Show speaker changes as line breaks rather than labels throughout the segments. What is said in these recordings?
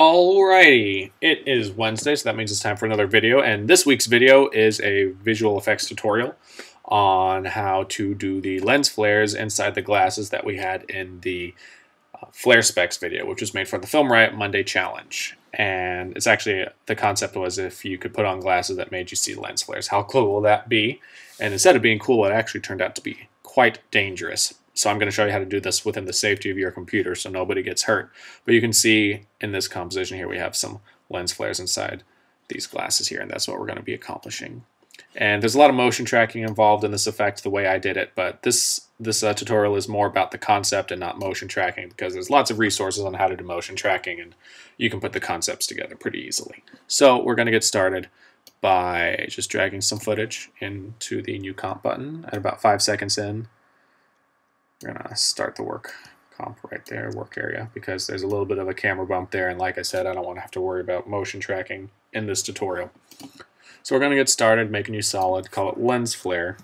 Alrighty, it is Wednesday, so that means it's time for another video, and this week's video is a visual effects tutorial on how to do the lens flares inside the glasses that we had in the flare specs video, which was made for the Film Riot Monday Challenge. And it's actually, the concept was if you could put on glasses that made you see lens flares, how cool will that be? And instead of being cool, it actually turned out to be quite dangerous. So I'm going to show you how to do this within the safety of your computer so nobody gets hurt. But you can see in this composition here we have some lens flares inside these glasses here, and that's what we're going to be accomplishing. And there's a lot of motion tracking involved in this effect the way I did it, but this tutorial is more about the concept and not motion tracking, because there's lots of resources on how to do motion tracking and you can put the concepts together pretty easily. So we're going to get started by just dragging some footage into the new comp button at about 5 seconds in. We're going to start the work comp right there, work area, because there's a little bit of a camera bump there, and like I said, I don't want to have to worry about motion tracking in this tutorial. So we're going to get started, make a new solid, call it lens flare,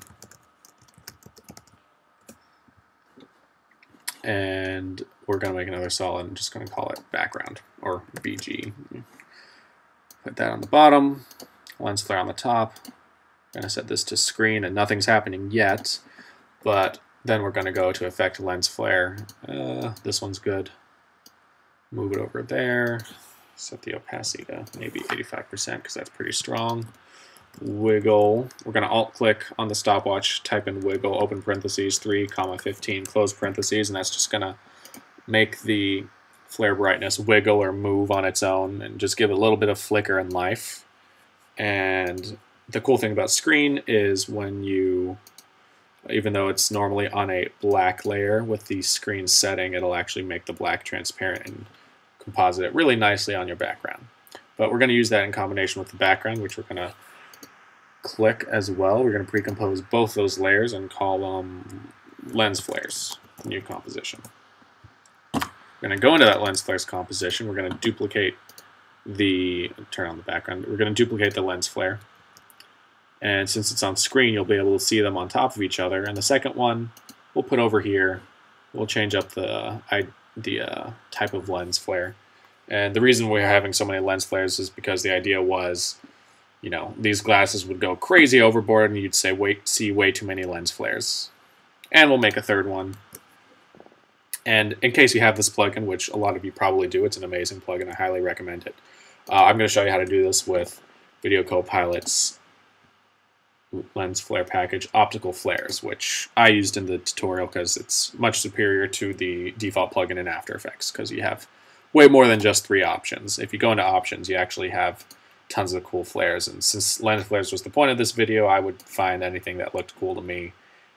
and we're going to make another solid and just going to call it background, or BG. Put that on the bottom, lens flare on the top. I'm going to set this to screen, and nothing's happening yet, but then we're going to go to effect lens flare. This one's good. Move it over there. Set the opacity to maybe 85% because that's pretty strong. Wiggle. We're going to alt-click on the stopwatch, type in wiggle, open parentheses, 3,15, close parentheses, and that's just going to make the flare brightness wiggle or move on its own and just give it a little bit of flicker and life. And the cool thing about screen is when you, even though it's normally on a black layer, with the screen setting, it'll actually make the black transparent and composite it really nicely on your background. But we're going to use that in combination with the background, which we're going to click as well. We're going to pre-compose both those layers and call them lens flares, new composition. We're going to go into that lens flares composition. We're going to duplicate turn on the background. We're going to duplicate the lens flare. And since it's on screen, you'll be able to see them on top of each other. And the second one, we'll put over here. We'll change up the type of lens flare. And the reason we're having so many lens flares is because the idea was, you know, these glasses would go crazy overboard and you'd see way too many lens flares. And we'll make a third one. And in case you have this plugin, which a lot of you probably do, it's an amazing plugin. I highly recommend it. I'm going to show you how to do this with Video Copilot's lens flare package, optical flares, which I used in the tutorial because it's much superior to the default plugin in After Effects, because you have way more than just 3 options. If you go into options, you actually have tons of cool flares, and since lens flares was the point of this video, I would find anything that looked cool to me.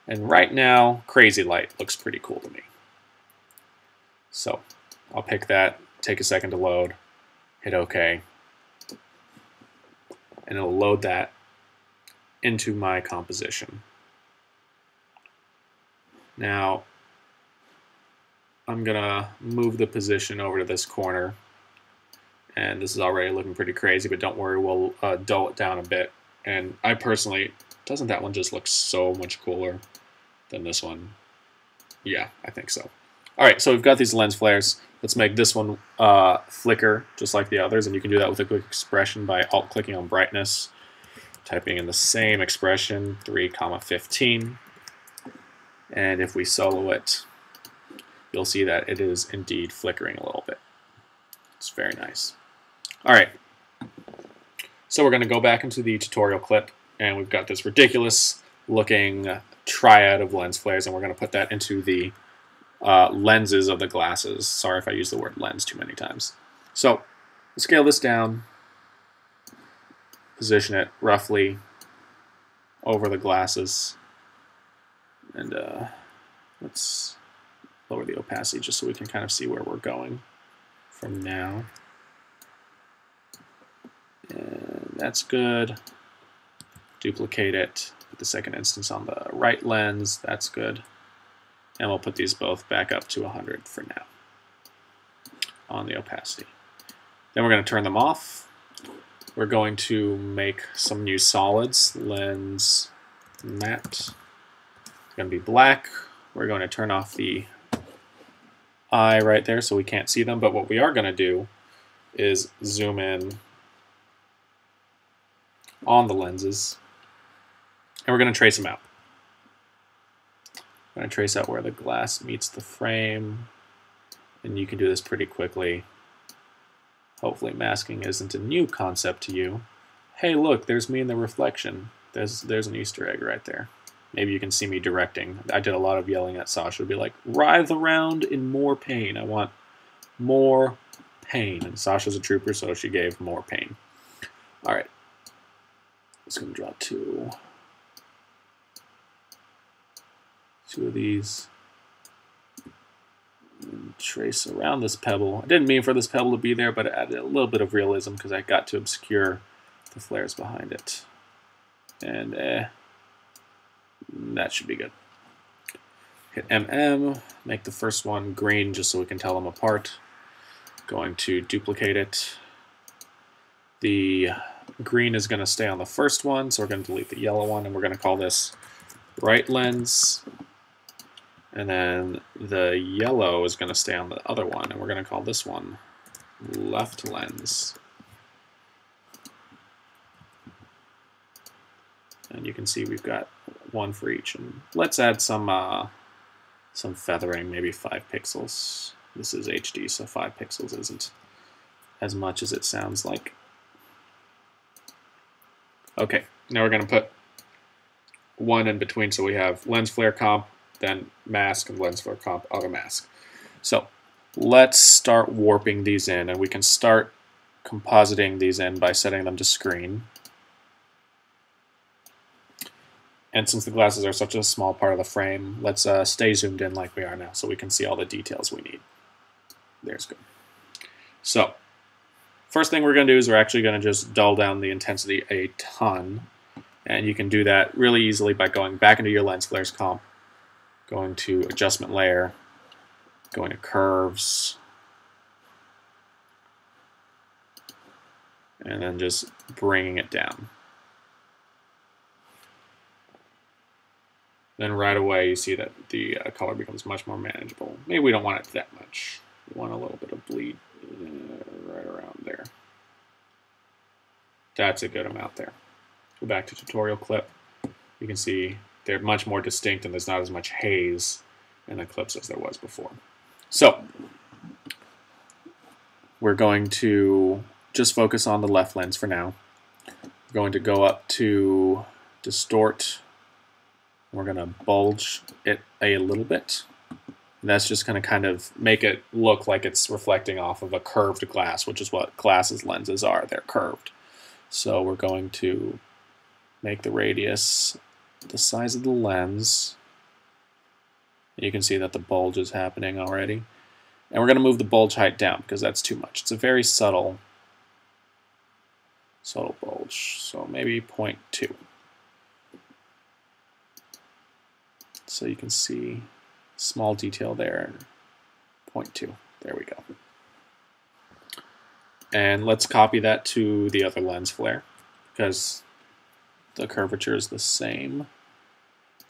And right now, crazy light looks pretty cool to me. So I'll pick that, take a second to load, hit OK, and it'll load that into my composition. Now I'm gonna move the position over to this corner, and this is already looking pretty crazy, but don't worry, we'll dull it down a bit. And I personally, doesn't that one just look so much cooler than this one? Yeah, I think so. Alright, so we've got these lens flares. Let's make this one flicker just like the others, and you can do that with a quick expression by alt-clicking on brightness, typing in the same expression, 3,15, and if we solo it, you'll see that it is indeed flickering a little bit. It's very nice. Alright, so we're going to go back into the tutorial clip, and we've got this ridiculous looking triad of lens flares, and we're going to put that into the lenses of the glasses. Sorry if I use the word lens too many times. So, we'll scale this down, position it roughly over the glasses, and let's lower the opacity just so we can kind of see where we're going from now. And that's good. Duplicate it, put the second instance on the right lens, that's good. And we'll put these both back up to 100 for now on the opacity. Then we're going to turn them off. We're going to make some new solids. Lens matte. It's going to be black. We're going to turn off the eye right there so we can't see them. But what we are going to do is zoom in on the lenses, and we're going to trace them out. I'm going to trace out where the glass meets the frame, and you can do this pretty quickly. Hopefully masking isn't a new concept to you. Hey, look, there's me in the reflection. There's an Easter egg right there. Maybe you can see me directing. I did a lot of yelling at Sasha. Be like, writhe around in more pain. I want more pain. And Sasha's a trooper, so she gave more pain. All right. Just going to draw two of these. And trace around this pebble. I didn't mean for this pebble to be there, but it added a little bit of realism because I got to obscure the flares behind it. And that should be good. Hit MM, make the first one green just so we can tell them apart. Going to duplicate it. The green is going to stay on the first one, so we're going to delete the yellow one, and we're going to call this right lens. And then the yellow is going to stay on the other one, and we're going to call this one left lens. And you can see we've got one for each. And let's add some feathering, maybe 5 pixels. This is HD, so 5 pixels isn't as much as it sounds like. Okay, now we're going to put one in between, so we have lens flare comp, then mask, and lens flare comp, auto mask. So let's start warping these in, and we can start compositing these in by setting them to screen. And since the glasses are such a small part of the frame, let's stay zoomed in like we are now so we can see all the details we need. There's good. So first thing we're going to do is we're actually going to just dull down the intensity a ton. And you can do that really easily by going back into your lens flares comp, going to adjustment layer, going to curves, and then just bringing it down. Then right away you see that the color becomes much more manageable. Maybe we don't want it that much. We want a little bit of bleed right around there. That's a good amount there. Go back to tutorial clip. You can see they're much more distinct and there's not as much haze in the clips as there was before. So we're going to just focus on the left lens for now. We're going to go up to distort. We're going to bulge it a little bit. And that's just going to kind of make it look like it's reflecting off of a curved glass, which is what glasses lenses are. They're curved. So we're going to make the radius the size of the lens. You can see that the bulge is happening already. And we're going to move the bulge height down because that's too much. It's a very subtle bulge. So maybe 0.2. So you can see small detail there, 0.2. There we go. And let's copy that to the other lens flare because the curvature is the same.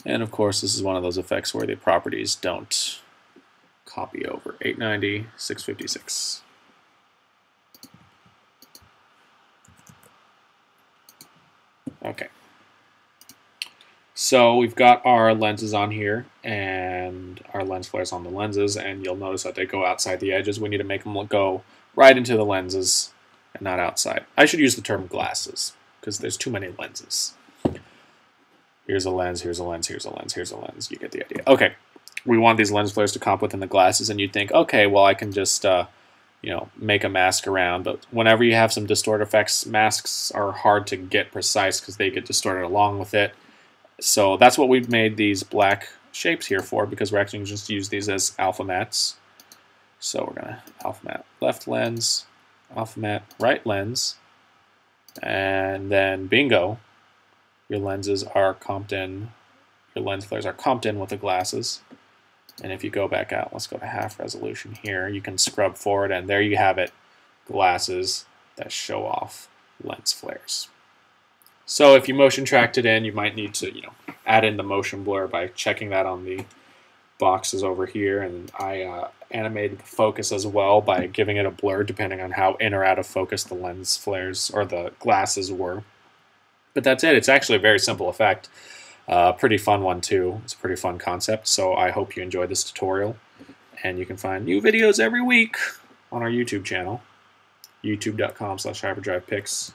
And of course, this is one of those effects where the properties don't copy over. 890, 656. Okay. So we've got our lenses on here and our lens flares on the lenses, and you'll notice that they go outside the edges. We need to make them go right into the lenses and not outside. I should use the term glasses because there's too many lenses. Here's a lens, here's a lens, here's a lens, here's a lens. You get the idea. Okay, we want these lens flares to comp within the glasses, and you'd think, okay, well I can just make a mask around, but whenever you have some distort effects, masks are hard to get precise because they get distorted along with it. So that's what we've made these black shapes here for, because we're actually just use these as alpha mats. So we're going to alpha mat left lens, alpha mat right lens, and then bingo, your lenses are comped in, your lens flares are comped in with the glasses. And if you go back out, let's go to half resolution here, you can scrub forward, and there you have it, glasses that show off lens flares. So if you motion tracked it in, you might need to, add in the motion blur by checking that on the boxes over here. And I animated the focus as well by giving it a blur depending on how in or out of focus the lens flares or the glasses were. But that's it. It's actually a very simple effect. Pretty fun one too. It's a pretty fun concept. So I hope you enjoyed this tutorial. And you can find new videos every week on our YouTube channel, youtube.com/hyperdrivepics.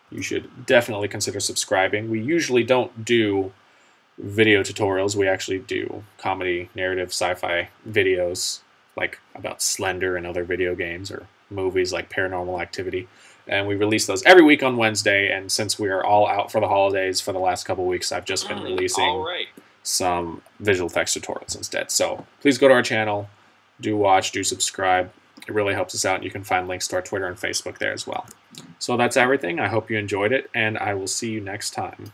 You should definitely consider subscribing. We usually don't do video tutorials. We actually do comedy, narrative, sci-fi videos like about Slender and other video games, or movies like Paranormal Activity. And we release those every week on Wednesday. And since we are all out for the holidays for the last couple weeks, I've just been releasing some visual effects tutorials instead. So please go to our channel, do watch, do subscribe. It really helps us out, and you can find links to our Twitter and Facebook there as well. So that's everything. I hope you enjoyed it, and I will see you next time.